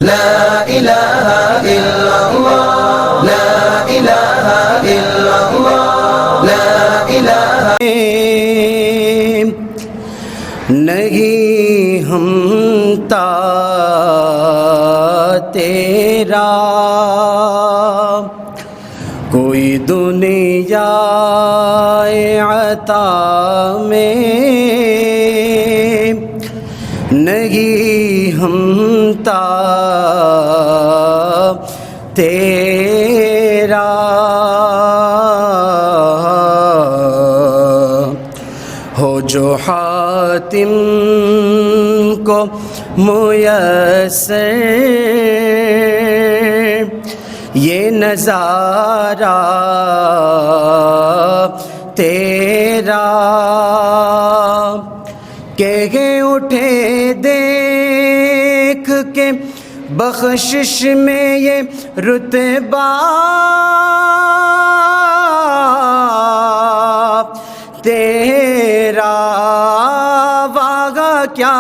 لا الہ الا اللہ لا الہ الا اللہ لا الہ نہیں ہمتا تیرا کوئی دنیا عطا میں نہیں ہمتا تیرا ہو جو حاتم کو میسر یہ نظارہ تیرا کہ اٹھے دیکھ کے بخشش میں یہ رتبہ تیرا واہ کیا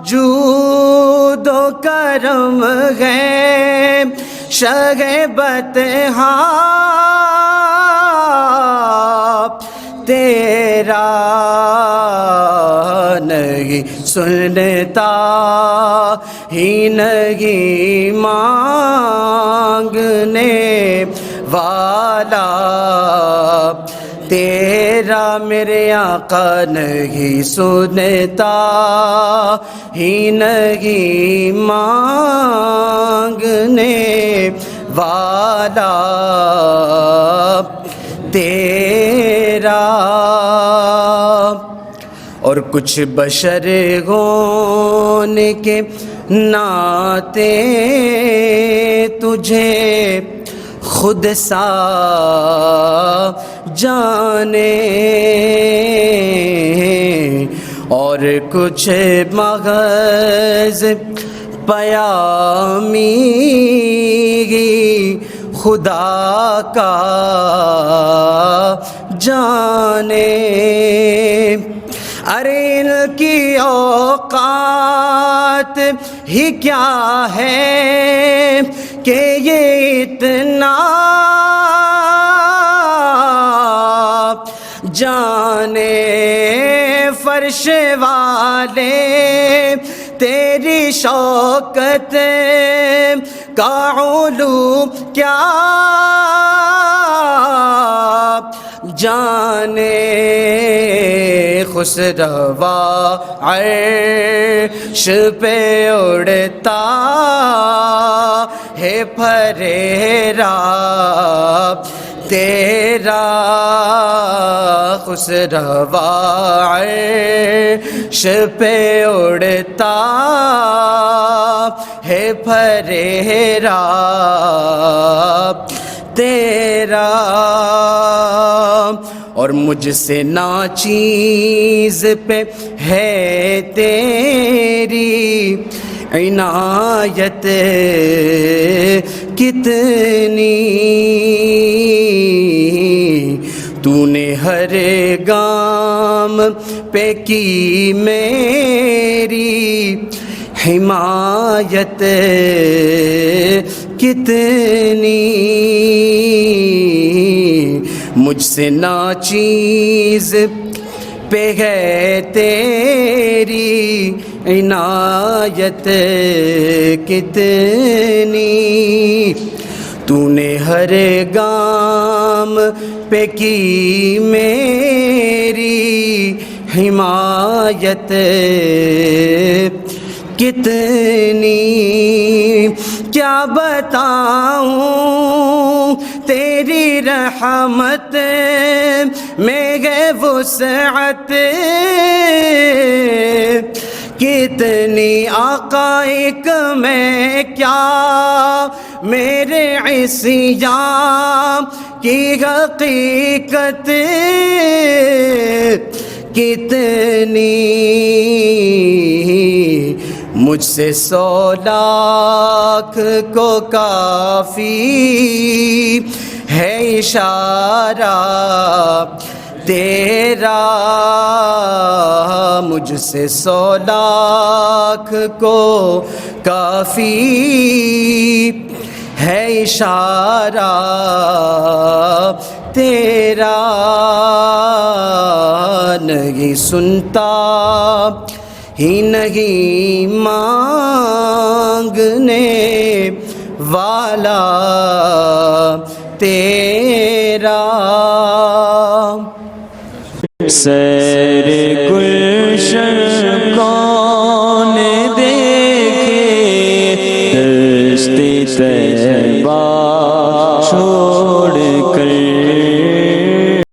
جود و کرم ہے شہ بطحا تیرا نہیں سنتا ہی نہیں مانگنے والا تیرا میرے آقا نہیں سنتا ہی نہیں مانگنے والا تیرا اور کچھ بشر ہونے کے ناطے تجھے خود سا جانے اور کچھ مغز پیامی خدا کا جانے ارے ان کی اوقات ہی کیا ہے کہ یہ اتنا جانے فرش والے تیری شوکت کا علو کیا جانے خسروا عرش پہ اڑتا ہے پھریرا تیرا خسروا عرش پہ اڑتا ہے پھریرا تیرا اور مجھ سے ناچیز پہ ہے تیری عنایت کتنی تو نے ہر گام پہ کی میری حمایت کتنی مجھ سے ناچیز پہ ہے تیری عنایت کتنی تو نے ہر گام پہ کی میری حمایت کتنی کیا بتاؤں تیری رحمت میں ہے وسعت کتنی عقائق میں کیا میرے عصیان کی حقیقت کتنی مجھ سے 100 لاکھ کو کافی ہے اشارہ تیرا مجھ سے 100 لاکھ کو کافی ہے اشارہ تیرا، نہیں سنتا ہی نہیں مانگنے والا تیرا۔ سیر گلشن کون دیکھے دشت طیبہ